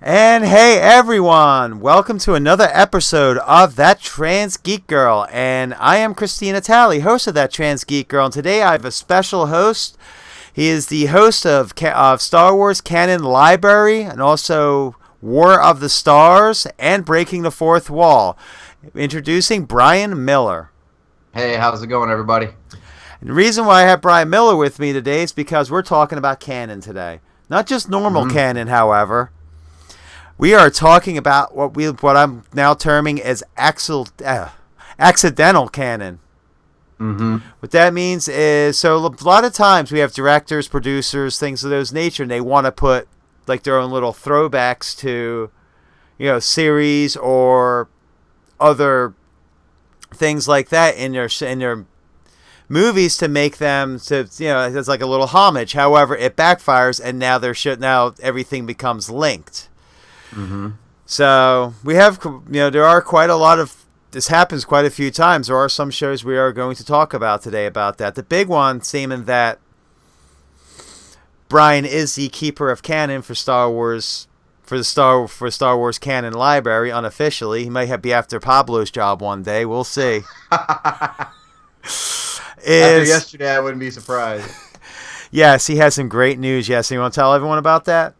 And hey everyone, welcome to another episode of That Trans Geek Girl. And I am Christina Tali, host of That Trans Geek Girl. And today I have a special host. He is the host of Star Wars Canon Library and also War of the Stars and Breaking the Fourth Wall. Introducing Brian Miller. Hey, how's it going, everybody? And the reason why I have Brian Miller with me today is because we're talking about canon today. Not just normal canon, however. We are talking about what I'm now terming as accidental canon. What that means is, so a lot of times we have directors, producers, things of those nature, and they want to put like their own little throwbacks to, series or other things like that in their movies to make them it's like a little homage. However, it backfires, and now everything becomes linked. So we have, there are quite a lot of, this happens quite a few times. There are some shows we are going to talk about today about that. The big one, seeming that Brian is the keeper of canon for Star Wars, for Star Wars Canon Library unofficially. He might be after Pablo's job one day. We'll see. After yesterday, I wouldn't be surprised. Yes, he has some great news. Yes, you want to tell everyone about that?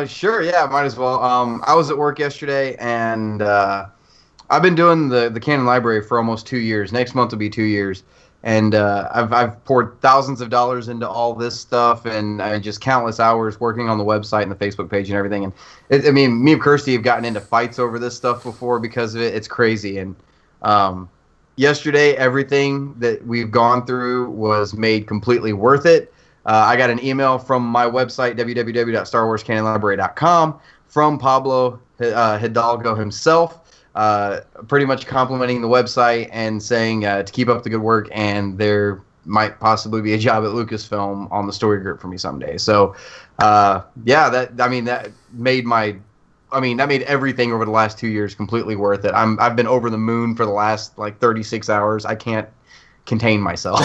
Sure, yeah, might as well. I was at work yesterday, and I've been doing the Canon Library for almost 2 years. Next month will be 2 years, and I've poured thousands of dollars into all this stuff, and just countless hours working on the website and the Facebook page and everything. And me and Kirsty have gotten into fights over this stuff before because of it. It's crazy. And yesterday, everything that we've gone through was made completely worth it. I got an email from my website, www.starwarscanonlibrary.com, from Pablo Hidalgo himself, pretty much complimenting the website and saying to keep up the good work, and there might possibly be a job at Lucasfilm on the story group for me someday. So, that made everything over the last 2 years completely worth it. I've been over the moon for the last 36 hours. I can't contain myself.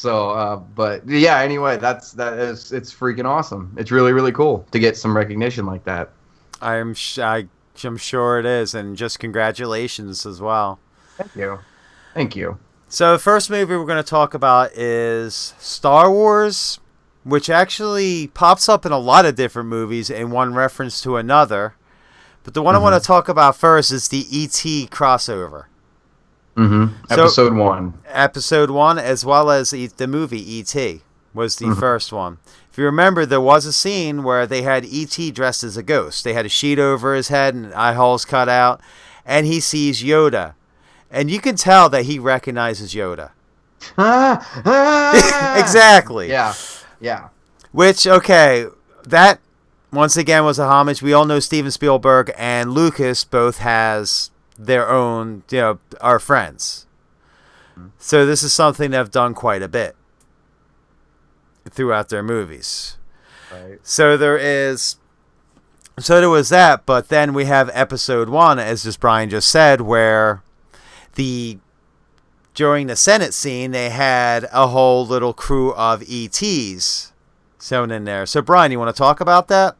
But yeah, anyway, it's freaking awesome. It's really, really cool to get some recognition like that. I'm sure it is, and just congratulations as well. Thank you. So the first movie we're going to talk about is Star Wars, which actually pops up in a lot of different movies in one reference to another. But the one I want to talk about first is the E.T. crossover. Episode 1. Episode 1, as well as the movie E.T. was the first one. If you remember, there was a scene where they had E.T. dressed as a ghost. They had a sheet over his head and eye holes cut out, and he sees Yoda. And you can tell that he recognizes Yoda. Exactly. Yeah. Which, okay, that, once again, was a homage. We all know Steven Spielberg and Lucas both has their own, are friends. So this is something they've done quite a bit throughout their movies. Right. So there was that, but then we have episode 1, as just Brian just said, where during the Senate scene, they had a whole little crew of ETs sewn in there. So Brian, you want to talk about that?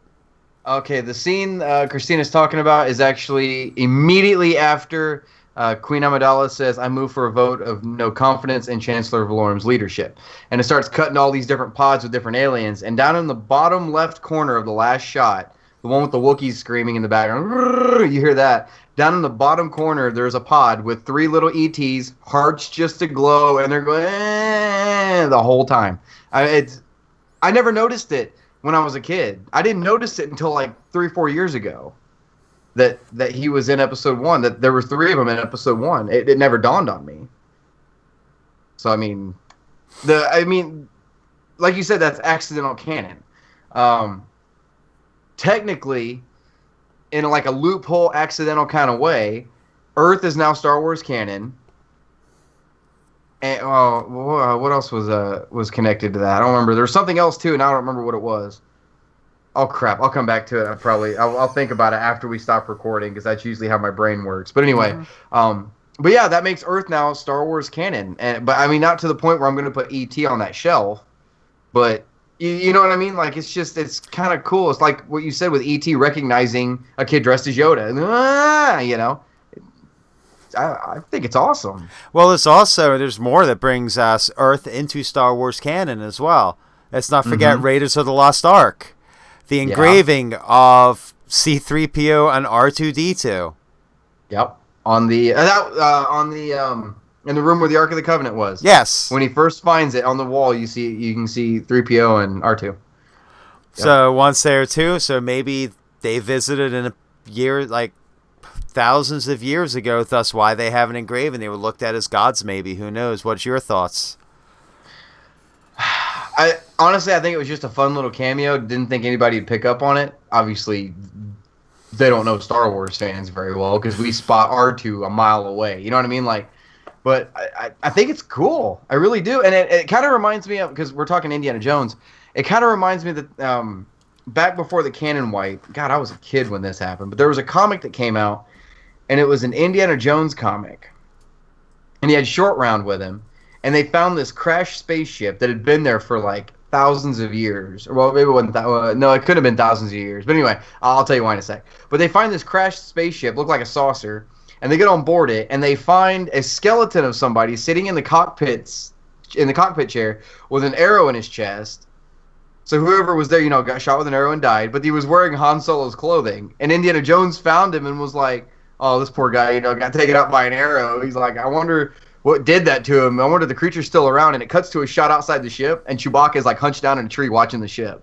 Okay, the scene Christina's talking about is actually immediately after Queen Amidala says, "I move for a vote of no confidence in Chancellor Valorum's leadership." And it starts cutting all these different pods with different aliens. And down in the bottom left corner of the last shot, the one with the Wookiees screaming in the background, you hear that. Down in the bottom corner, there's a pod with 3 little ETs, hearts just aglow, and they're going the whole time. I never noticed it when I was a kid. I didn't notice it until 3-4 years ago that he was in episode 1, that there were 3 of them in episode 1. It never dawned on me. So like you said, that's accidental canon. Technically, in a loophole accidental kind of way, Earth is now Star Wars canon. And what else was connected to that? I don't remember. There was something else too, and I don't remember what it was. Oh crap! I'll come back to it. I'll think about it after we stop recording, because that's usually how my brain works. But anyway, but yeah, that makes Earth now Star Wars canon. But not to the point where I'm going to put ET on that shelf. But You know what I mean? Like, it's kind of cool. It's like what you said with E.T. recognizing a kid dressed as Yoda. You know, I think it's awesome. Well, there's more that brings us Earth into Star Wars canon as well. Let's not forget Raiders of the Lost Ark, the engraving of C-3PO and R2-D2. Yep, in the room where the Ark of the Covenant was. Yes. When he first finds it on the wall, you can see 3PO and R2. Yep. So once there too, so maybe they visited in a year, like thousands of years ago, thus why they have an engraving. They were looked at as gods, maybe. Who knows? What's your thoughts? Honestly, I think it was just a fun little cameo. Didn't think anybody would pick up on it. Obviously, they don't know Star Wars fans very well because we spot R2 a mile away. You know what I mean? Like, but I think it's cool. I really do. And it kind of reminds me of, because we're talking Indiana Jones, it kind of reminds me that back before the canon wipe, God, I was a kid when this happened, but there was a comic that came out, and it was an Indiana Jones comic. And he had Short Round with him, and they found this crashed spaceship that had been there for like thousands of years. Well, maybe it wasn't no, it could have been thousands of years. But anyway, I'll tell you why in a sec. But they find this crashed spaceship, looked like a saucer, and they get on board it, and they find a skeleton of somebody sitting in the cockpit chair with an arrow in his chest. So whoever was there, got shot with an arrow and died, but he was wearing Han Solo's clothing. And Indiana Jones found him and was like, oh, this poor guy, got taken out by an arrow. He's like, I wonder what did that to him. I wonder if the creature's still around. And it cuts to a shot outside the ship, and Chewbacca is like hunched down in a tree watching the ship,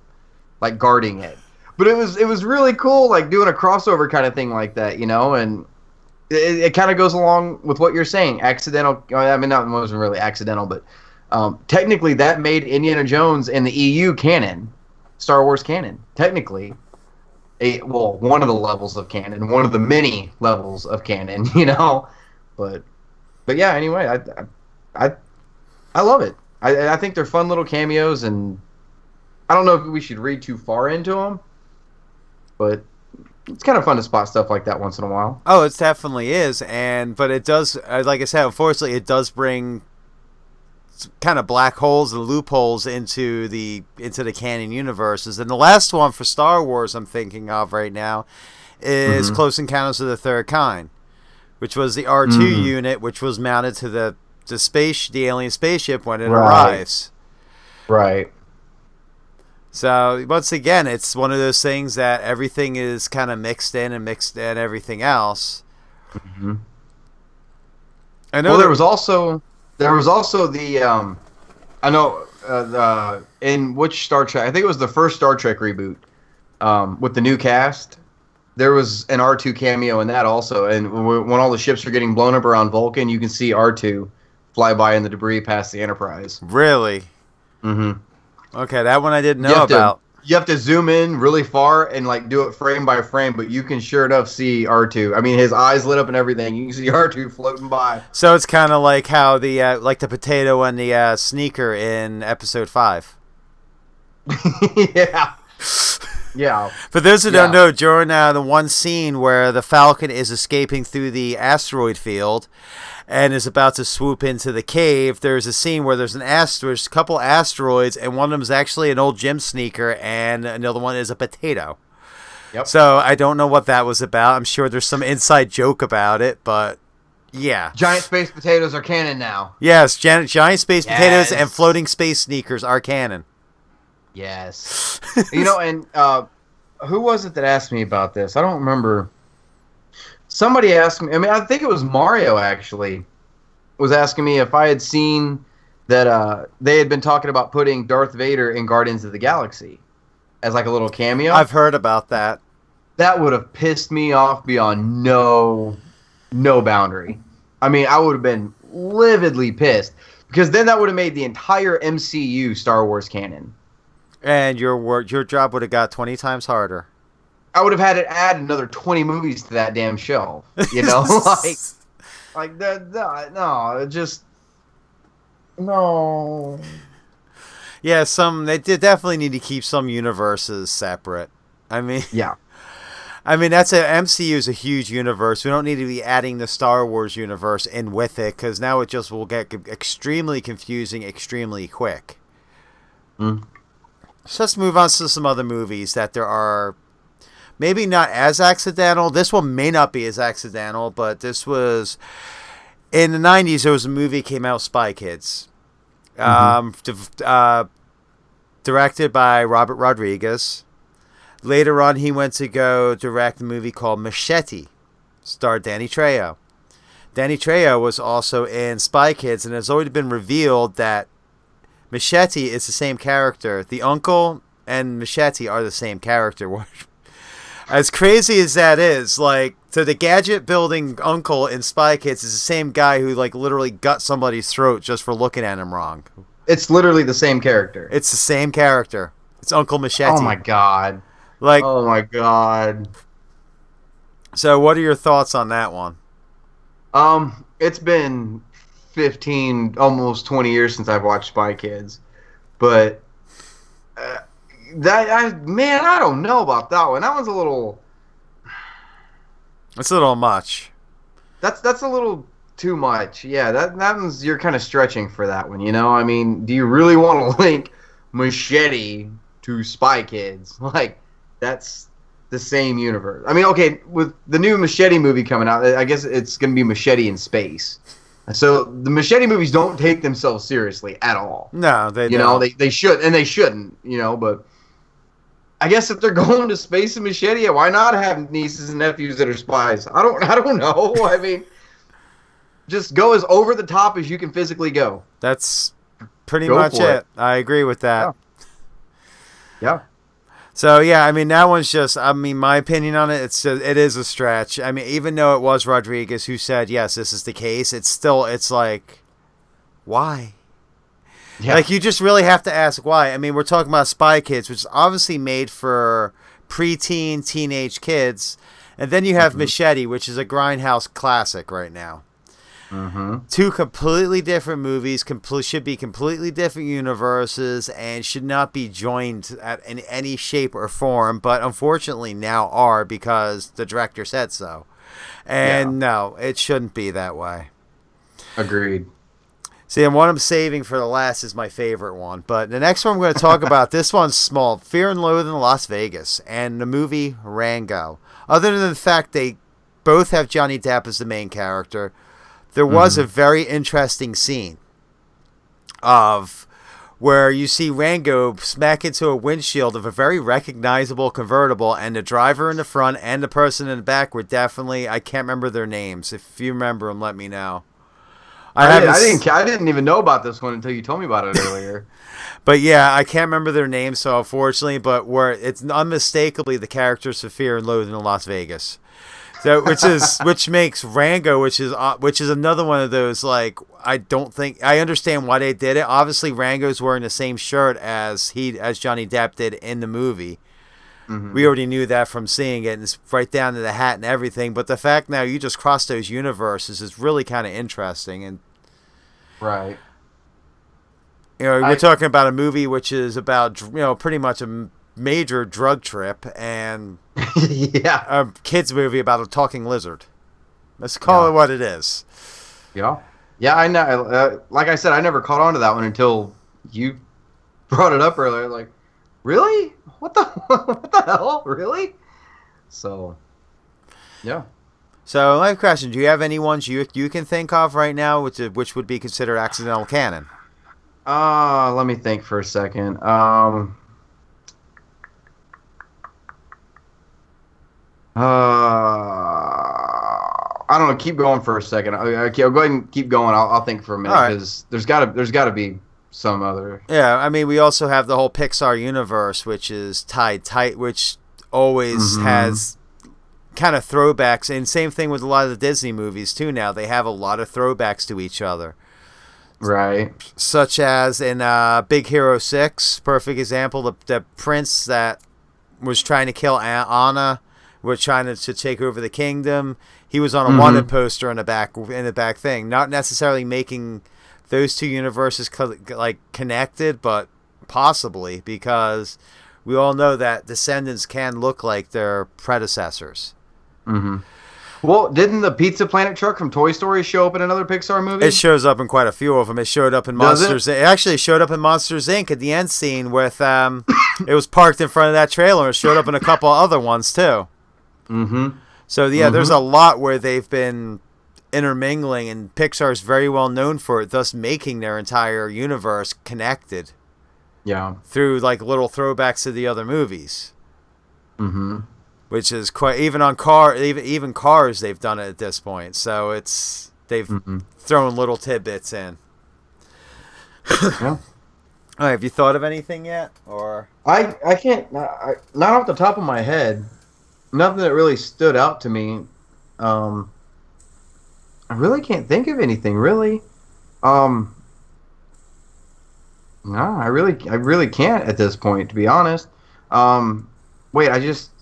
like guarding it. But it was really cool, like doing a crossover kind of thing like that, and it kind of goes along with what you're saying. Accidental. I mean, that wasn't really accidental, but technically that made Indiana Jones in the EU canon, Star Wars canon. Technically, one of the levels of canon, one of the many levels of canon, But yeah. Anyway, I love it. I think they're fun little cameos, and I don't know if we should read too far into them, but it's kind of fun to spot stuff like that once in a while. Oh, it definitely is, but it does, like I said, unfortunately, it does bring kind of black holes and loopholes into the canon universes. And the last one for Star Wars I'm thinking of right now is Close Encounters of the Third Kind, which was the R2 unit, which was mounted to the alien spaceship when it arrives. Right. So once again, it's one of those things that everything is kind of mixed in everything else. Mm-hmm. I know. Well, there was also the I know in which Star Trek, I think it was the first Star Trek reboot with the new cast. There was an R2 cameo in that also, and when all the ships are getting blown up around Vulcan, you can see R2 fly by in the debris past the Enterprise. Really? Mm-hmm. Okay, that one I didn't know about. You have to zoom in really far and like do it frame by frame, but you can sure enough see R2. I mean, his eyes lit up and everything. You can see R2 floating by. So it's kind of like how the potato and the sneaker in Episode 5. Yeah. Yeah. For those who don't know, during the one scene where the Falcon is escaping through the asteroid field and is about to swoop into the cave, there's a scene where there's a couple asteroids, and one of them is actually an old gym sneaker, and another one is a potato. Yep. So I don't know what that was about. I'm sure there's some inside joke about it, but yeah. Giant space potatoes are canon now. Yes, giant space potatoes and floating space sneakers are canon. Yes. And who was it that asked me about this? I don't remember. Somebody asked me, I think it was Mario actually, was asking me if I had seen that they had been talking about putting Darth Vader in Guardians of the Galaxy as like a little cameo. I've heard about that. That would have pissed me off beyond no boundary. I mean, I would have been lividly pissed, because then that would have made the entire MCU Star Wars canon. And your job would have got 20 times harder. I would have had to add another 20 movies to that damn shelf. Like that. No, just no. Yeah, they definitely need to keep some universes separate. I mean, yeah. I mean, MCU is a huge universe. We don't need to be adding the Star Wars universe in with it, because now it just will get extremely confusing extremely quick. Mm. So let's move on to some other movies that there are maybe not as accidental. This one may not be as accidental, but this was in the 90s. There was a movie came out, Spy Kids, directed by Robert Rodriguez. Later on, he went to go direct a movie called Machete, starred Danny Trejo. Danny Trejo was also in Spy Kids, and it's already been revealed that Machete is the same character. The uncle and Machete are the same character. As crazy as that is, like, so the gadget building uncle in Spy Kids is the same guy who, like, literally gut somebody's throat just for looking at him wrong. It's literally the same character. It's the same character. It's Uncle Machete. Oh my god. Like, oh my god. So what are your thoughts on that one? It's been 15, almost 20 years since I've watched Spy Kids, but I don't know about that one. That one's a little. It's a little much. That's a little too much. Yeah, that one's, you're kind of stretching for that one. You know, I mean, do you really want to link Machete to Spy Kids? Like, that's the same universe. I mean, okay, with the new Machete movie coming out, I guess it's going to be Machete in space. So the Machete movies don't take themselves seriously at all. No, they don't. You know, they should, and they shouldn't, you know, but I guess if they're going to space and Machete, why not have nieces and nephews that are spies? I don't know. I mean, just go as over the top as you can physically go. That's pretty much it. I agree with that. Yeah. So, yeah, I mean, that one's just, I mean, my opinion on it, it is a stretch. I mean, even though it was Rodriguez who said, yes, this is the case, it's like, why? Yeah. Like, you just really have to ask why. I mean, we're talking about Spy Kids, which is obviously made for preteen, teenage kids. And then you have Machete, which is a Grindhouse classic right now. Two completely different movies, should be completely different universes, and should not be joined in any shape or form, but unfortunately now are because the director said so. And no, it shouldn't be that way. Agreed. See, and what I'm saving for the last is my favorite one. But the next one I'm going to talk about, this one's small. Fear and Loathing in Las Vegas and the movie Rango. Other than the fact they both have Johnny Depp as the main character, there was a very interesting scene of where you see Rango smack into a windshield of a very recognizable convertible, and the driver in the front and the person in the back were definitely, I can't remember their names. If you remember them, let me know. I didn't even know about this one until you told me about it earlier. But yeah, I can't remember their names, so unfortunately, but where it's unmistakably the characters of Fear and Loathing in Las Vegas. So, which makes Rango, which is another one of those, like, I understand why they did it. Obviously, Rango's wearing the same shirt as Johnny Depp did in the movie. We already knew that from seeing it, and it's right down to the hat and everything. But the fact now you just cross those universes is really kind of interesting. And right, you know, we're talking about a movie which is about, you know, pretty much a major drug trip, and a kids movie about a talking lizard. Let's call it what it is. Yeah, I know. Like I said, I never caught on to that one until you brought it up earlier. Like, really? What the hell? Really? So, yeah. So, I have a question. Do you have any ones you can think of right now which would be considered accidental canon? Let me think for a second. I don't know. Keep going for a second. I'll go ahead and keep going. I'll think for a minute because there's got to be some other. Yeah, I mean, we also have the whole Pixar universe, which is tied tight, which always has kind of throwbacks, and same thing with a lot of the Disney movies too. Now they have a lot of throwbacks to each other. Right. Such as in Big Hero 6, perfect example, the prince that was trying to kill Anna, was trying to take over the kingdom. He was on a wanted poster in the back thing. Not necessarily making those two universes like connected, but possibly, because we all know that descendants can look like their predecessors. Well, didn't the Pizza Planet truck from Toy Story show up in another Pixar movie? It shows up in quite a few of them. It showed up in Does Monsters. It actually showed up in Monsters Inc. at the end scene with it was parked in front of that trailer. It showed up in a couple other ones too. Mm-hmm. So yeah, there's a lot where they've been intermingling, and Pixar is very well known for it, thus making their entire universe connected. Yeah. Through like little throwbacks to the other movies. Mm-hmm. Which is quite even Cars they've done it at this point. So they've thrown little tidbits in. Yeah. All right, have you thought of anything yet, or I can't not off the top of my head. Nothing that really stood out to me. I really can't think of anything really. No, I really can't at this point, to be honest. Wait,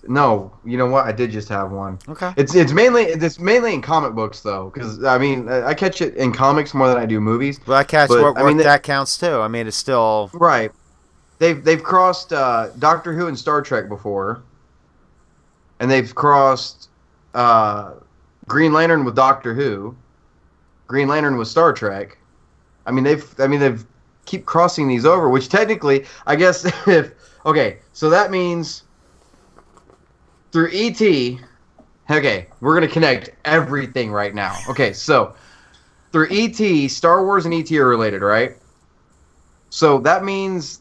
no. You know what? I did just have one. okay? It's mainly in comic books though, because I mean I catch it in comics more than I do movies. Well, I catch but, that counts too. I mean, it's still right. They've crossed Doctor Who and Star Trek before, and they've crossed Green Lantern with Doctor Who, Green Lantern with Star Trek. I mean they've keep crossing these over, which technically I guess so that means. Through E.T., okay, we're going to connect everything right now. Okay, so through E.T., Star Wars and E.T. are related, right? So that means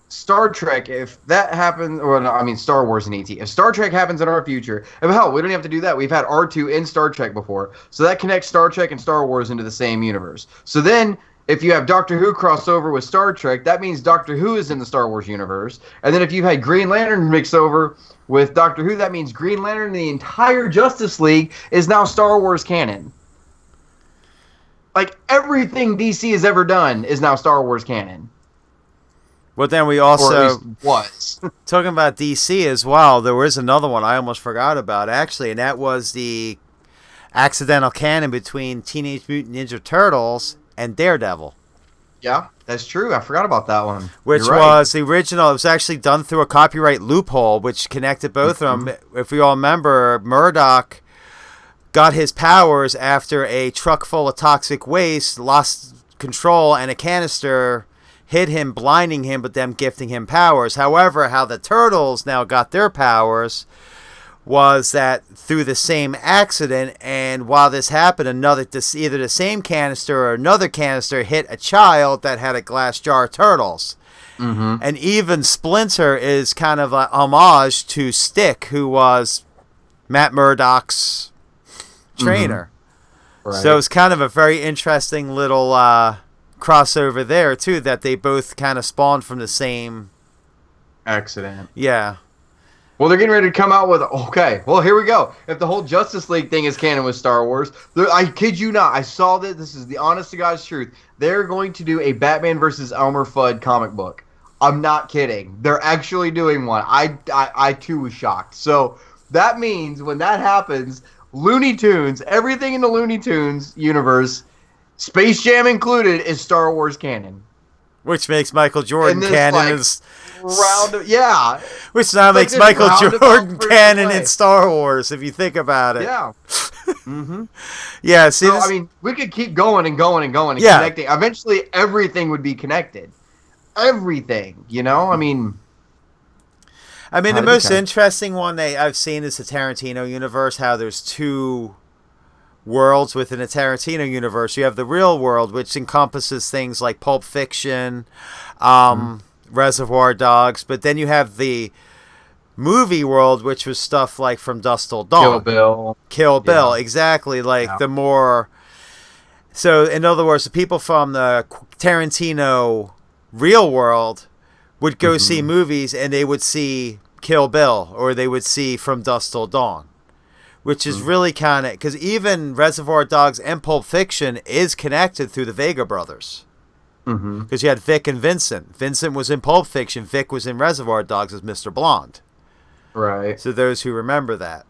Star Trek, if that happens, or no, I mean Star Wars and E.T. If Star Trek happens in our future, and hell, we don't have to do that. We've had R2 in Star Trek before. So that connects Star Trek and Star Wars into the same universe. So then if you have Doctor Who crossover with Star Trek, that means Doctor Who is in the Star Wars universe. And then if you've had Green Lantern mix over with Doctor Who, that means Green Lantern and the entire Justice League is now Star Wars canon. Like, everything DC has ever done is now Star Wars canon. But then we also, or at least was. talking about DC as well, there was another one I almost forgot about, actually, and that was the accidental canon between Teenage Mutant Ninja Turtles and Daredevil. Yeah, that's true. I forgot about that one. Which was the original. It was actually done through a copyright loophole, which connected both of them. If we all remember, Murdoch got his powers after a truck full of toxic waste lost control, and a canister hit him, blinding him, but them gifting him powers. However, how the Turtles now got their powers was that through the same accident, and while this happened, either the same canister or another canister hit a child that had a glass jar of turtles. Mm-hmm. And even Splinter is kind of an homage to Stick, who was Matt Murdock's trainer. Mm-hmm. Right. So it's kind of a very interesting little crossover there, too, that they both kind of spawned from the same accident. Yeah. Well, they're getting ready to come out with, okay, well, here we go. If the whole Justice League thing is canon with Star Wars, I kid you not, I saw this is the honest to God's truth. They're going to do a Batman versus Elmer Fudd comic book. I'm not kidding. They're actually doing one. I too was shocked. So that means when that happens, Looney Tunes, everything in the Looney Tunes universe, Space Jam included, is Star Wars canon. Which makes Michael Jordan canon yeah. Which now makes Michael Jordan canon in Star Wars, if you think about it. Yeah. Mm-hmm. Yeah, see, so, I mean, we could keep going and going and going and connecting. Eventually, everything would be connected. Everything, you know? I mean, the most interesting one I've seen is the Tarantino Universe, how there's two worlds within the Tarantino Universe. You have the real world, which encompasses things like Pulp Fiction, Reservoir Dogs, but then you have the movie world, which was stuff like From Dusk Till Dawn. Kill Bill, exactly. The more... So, in other words, the people from the Tarantino real world would go see movies, and they would see Kill Bill, or they would see From Dusk Till Dawn. Which is really kind of... Because even Reservoir Dogs and Pulp Fiction is connected through the Vega brothers. Because you had Vic and Vincent. Vincent was in Pulp Fiction. Vic was in Reservoir Dogs as Mr. Blonde. Right. So those who remember that.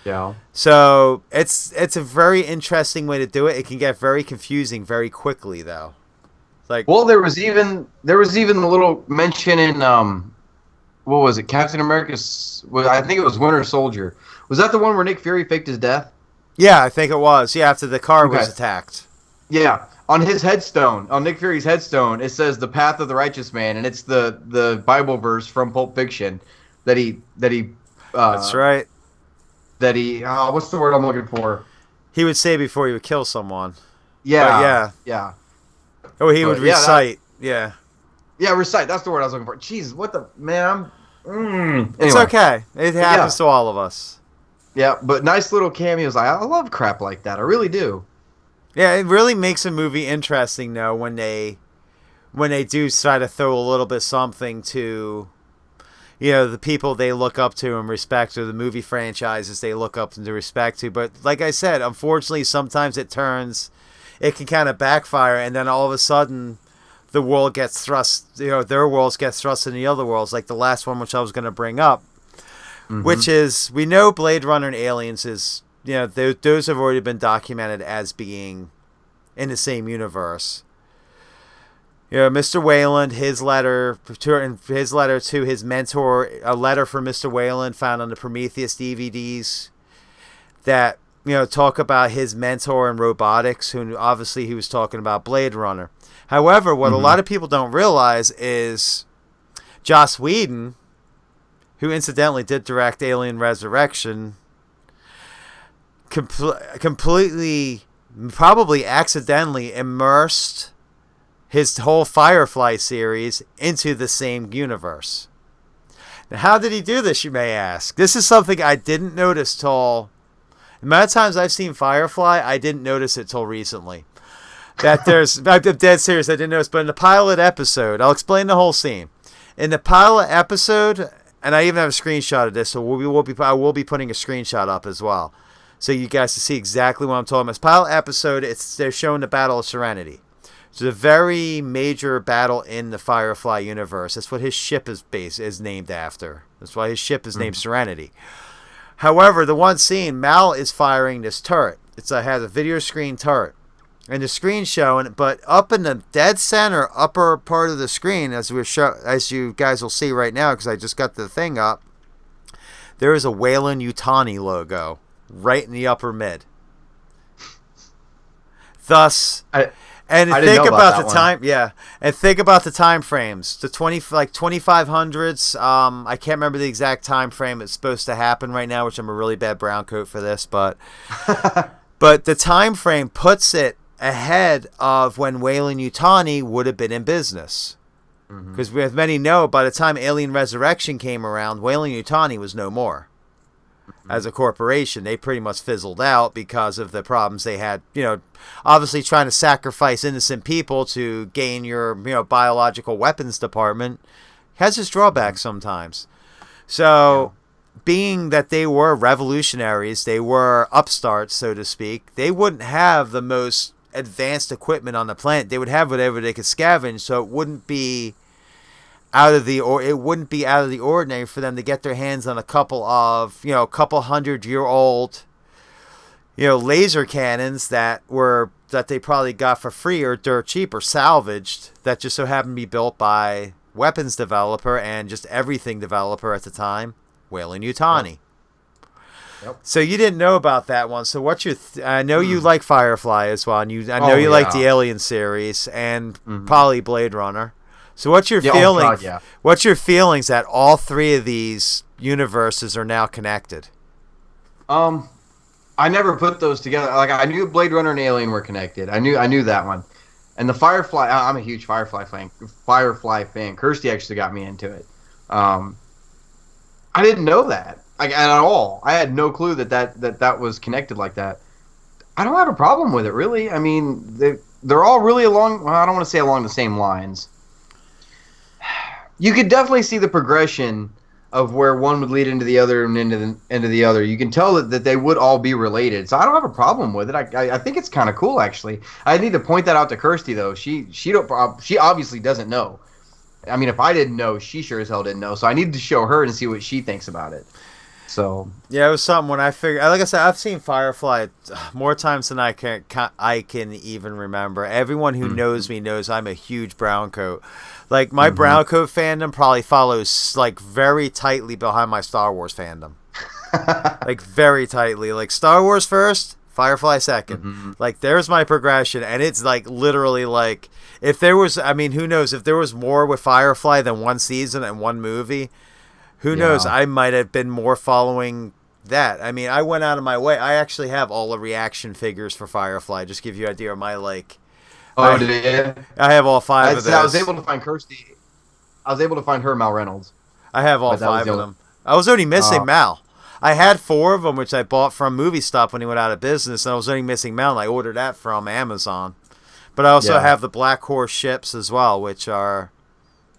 Yeah. So it's a very interesting way to do it. It can get very confusing very quickly, though. Well, there was even a little mention in what was it? Captain America's. Well, I think it was Winter Soldier. Was that the one where Nick Fury faked his death? Yeah, I think it was. Yeah, after the car was attacked. Yeah, on his headstone, on Nick Fury's headstone, it says "the path of the righteous man," and it's the Bible verse from Pulp Fiction that he. That's right. That he. What's the word I'm looking for? He would say before he would kill someone. Yeah. Yeah. Oh, he would recite. Yeah. Yeah, recite. That's the word I was looking for. Jesus, what the man? Anyway. It's okay. It happens to all of us. Yeah, but nice little cameos. I love crap like that. I really do. Yeah, it really makes a movie interesting though when they do try to throw a little bit something to, the people they look up to and respect, or the movie franchises they look up and respect to. But like I said, unfortunately, sometimes it can kind of backfire, and then all of a sudden, the world gets thrust. Their worlds get thrust in the other worlds, like the last one, which I was going to bring up, which is, we know Blade Runner and Aliens is, those have already been documented as being in the same universe. Mr. Wayland, his letter to his mentor, a letter from Mr. Wayland found on the Prometheus DVDs that, talk about his mentor in robotics, who obviously he was talking about Blade Runner. However, what a lot of people don't realize is Joss Whedon, who incidentally did direct Alien Resurrection, completely, probably accidentally immersed his whole Firefly series into the same universe. Now, how did he do this, you may ask? This is something I didn't notice till... The amount of times I've seen Firefly, I didn't notice it till recently. That there's... I'm dead serious, I didn't notice. But in the pilot episode, I'll explain the whole scene. In the pilot episode, and I even have a screenshot of this, so I will be putting a screenshot up as well, so you guys can see exactly what I'm talking about. This pilot episode, they're showing the Battle of Serenity. It's a very major battle in the Firefly universe. That's what his ship is named after. That's why his ship is named Serenity. However, the one scene, Mal is firing this turret. It has a video screen turret. And the screen's showing, but up in the dead center upper part of the screen, as you guys will see right now, because I just got the thing up, there is a Weyland-Yutani logo right in the upper mid. Thus... And think about the time, and think about the time frames. The 2500s. I can't remember the exact time frame it's supposed to happen right now, which I'm a really bad brown coat for this, but but the time frame puts it ahead of when Weyland-Yutani would have been in business. Because as many know, by the time Alien Resurrection came around, Weyland-Yutani was no more. As a corporation, they pretty much fizzled out because of the problems they had, obviously trying to sacrifice innocent people to gain your, biological weapons department has its drawbacks sometimes. So, being that they were revolutionaries, they were upstarts, so to speak, they wouldn't have the most advanced equipment on the planet. They would have whatever they could scavenge, so it wouldn't be out of the ordinary for them to get their hands on a couple of 100-year-old laser cannons that they probably got for free or dirt cheap or salvaged, that just so happened to be built by weapons developer and just everything developer at the time, Weyland-Yutani. Yep. So you didn't know about that one. So what's your? I know you like Firefly as well, and I know you like the Alien series and probably Blade Runner. So what's your feeling? Oh God, what's your feelings that all three of these universes are now connected? I never put those together. Like, I knew Blade Runner and Alien were connected. I knew that one. And the Firefly, I'm a huge Firefly fan. Kirsty actually got me into it. I didn't know that, like, at all. I had no clue that was connected like that. I don't have a problem with it, really. I mean, they're all really along. Well, I don't want to say along the same lines. You could definitely see the progression of where one would lead into the other and into the other. You can tell that they would all be related. So I don't have a problem with it. I think it's kind of cool, actually. I need to point that out to Kirsty, though. She obviously doesn't know. I mean, if I didn't know, she sure as hell didn't know. So I need to show her and see what she thinks about it. So Yeah, it was something when I figured. Like I said, I've seen Firefly more times than I can even remember. Everyone who knows me knows I'm a huge brown coat. Like my brown coat fandom probably follows like very tightly behind my Star Wars fandom. Like very tightly. Like Star Wars first, Firefly 2nd. Like there's my progression, and it's like literally like if there was. I mean, who knows if there was more with Firefly than one season and one movie. Who knows? I might have been more following that. I mean, I went out of my way. I actually have all the reaction figures for Firefly. Just give you an idea of my like. Oh, did you? I have all 5 of those. I was able to find Kirsty. I was able to find her Mal Reynolds. I have all 5 of them. I was only missing Mal. I had 4 of them, which I bought from Movie Stop when he went out of business, and I was only missing Mal, and I ordered that from Amazon. But I also have the Black Horse ships as well, which are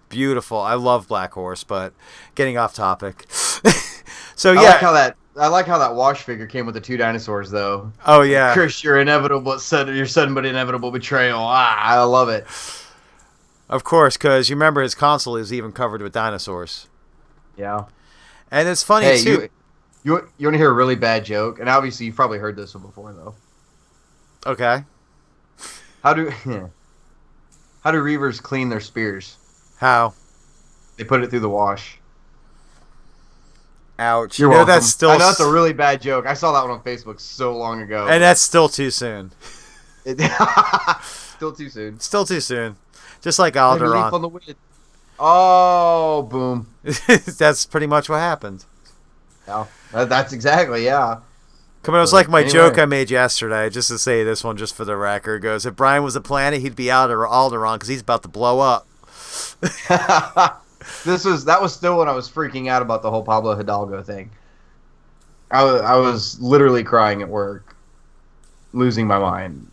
beautiful. I love Black Horse, but getting off topic. So yeah, I like how that wash figure came with the 2 dinosaurs, though. Oh yeah, Chris, your sudden but inevitable betrayal. I love it. Of course, because you remember his console is even covered with dinosaurs. Yeah, and it's funny too. You want to hear a really bad joke? And obviously you've probably heard this one before, though. Okay. How do reavers clean their spears? How? They put it through the wash. Ouch. You're welcome. That's still. I know that's a really bad joke. I saw that one on Facebook so long ago. And that's still too soon. Still too soon. Still too soon. Just like Alderaan. On the wind. Oh, boom. That's pretty much what happened. Yeah, that's exactly, yeah. Come on, it was like my joke I made yesterday, just to say this one just for the record. Goes, if Brian was a planet, he'd be Alderaan because he's about to blow up. That was still when I was freaking out about the whole Pablo Hidalgo thing. I was literally crying at work, losing my mind.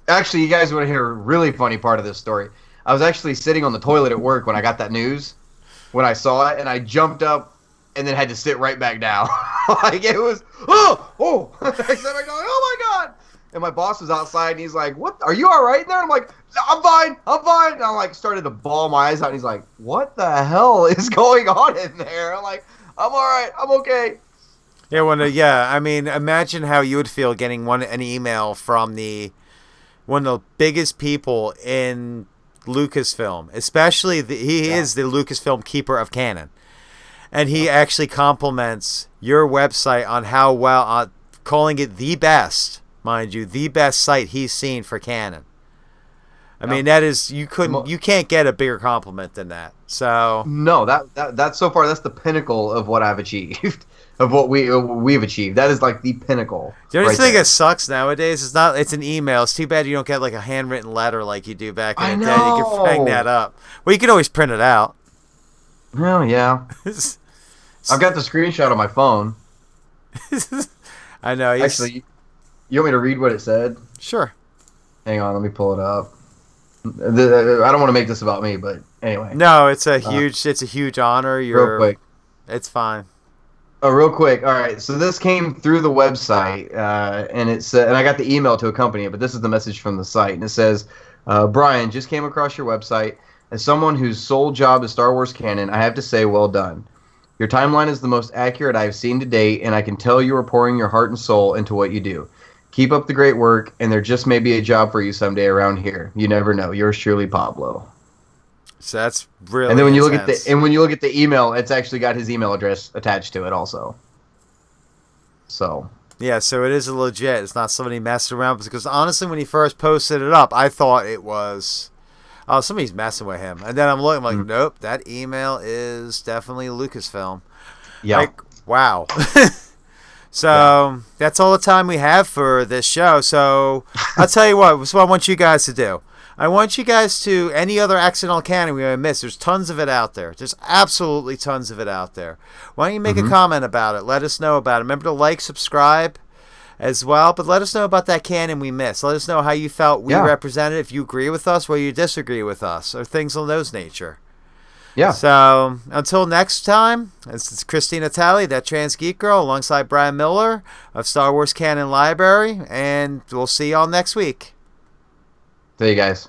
Actually, you guys want to hear a really funny part of this story? I was actually sitting on the toilet at work when I got that news, when I saw it, and I jumped up and then had to sit right back down. Like it was, oh! I sat back down, oh my god! And my boss was outside, and he's like, "What? Are you all right in there?" And I'm like, I'm fine. And I like started to bawl my eyes out, and he's like, "What the hell is going on in there?" I'm like, "I'm all right. I'm okay." Yeah, I mean, imagine how you would feel getting an email from one of the biggest people in Lucasfilm, especially he is the Lucasfilm keeper of canon. And he actually compliments your website on how well, calling it the best, mind you, the best site he's seen for canon. I mean, that is you can't get a bigger compliment than that. So no, that's so far that's the pinnacle of what I've achieved, of what we've achieved. That is like the pinnacle. The only thing that sucks nowadays is it's an email. It's too bad you don't get like a handwritten letter like you do back in the day. You can hang that up. Well, you can always print it out. Well, yeah. I've got the screenshot on my phone. I know. Actually, you want me to read what it said? Sure. Hang on, let me pull it up. I don't want to make this about me, but anyway. No, it's a huge honor. Real quick. It's fine. Oh, real quick. All right. So this came through the website, and and I got the email to accompany it, but this is the message from the site, and it says, "Brian, just came across your website. As someone whose sole job is Star Wars canon, I have to say, well done. Your timeline is the most accurate I've seen to date, and I can tell you are pouring your heart and soul into what you do. Keep up the great work, and there just may be a job for you someday around here. You never know. Yours truly, Pablo." So that's really. And then when you look at the email, it's actually got his email address attached to it also. So. Yeah, so it is legit. It's not somebody messing around, because honestly, when he first posted it up, I thought it was. Oh, somebody's messing with him. And then I'm looking like, nope, that email is definitely Lucasfilm. Yeah. Like, wow. So that's all the time we have for this show. So I'll tell you what. This is what I want you guys to do. I want you guys to, any other accidental canon we miss, there's tons of it out there. There's absolutely tons of it out there. Why don't you make a comment about it? Let us know about it. Remember to like, subscribe as well, but let us know about that canon we missed. Let us know how you felt we represented, if you agree with us, or you disagree with us, or things of those nature. Yeah. So until next time, this is Christina Tali, that trans geek girl, alongside Brian Miller of Star Wars Canon Library, and we'll see y'all next week. See you guys.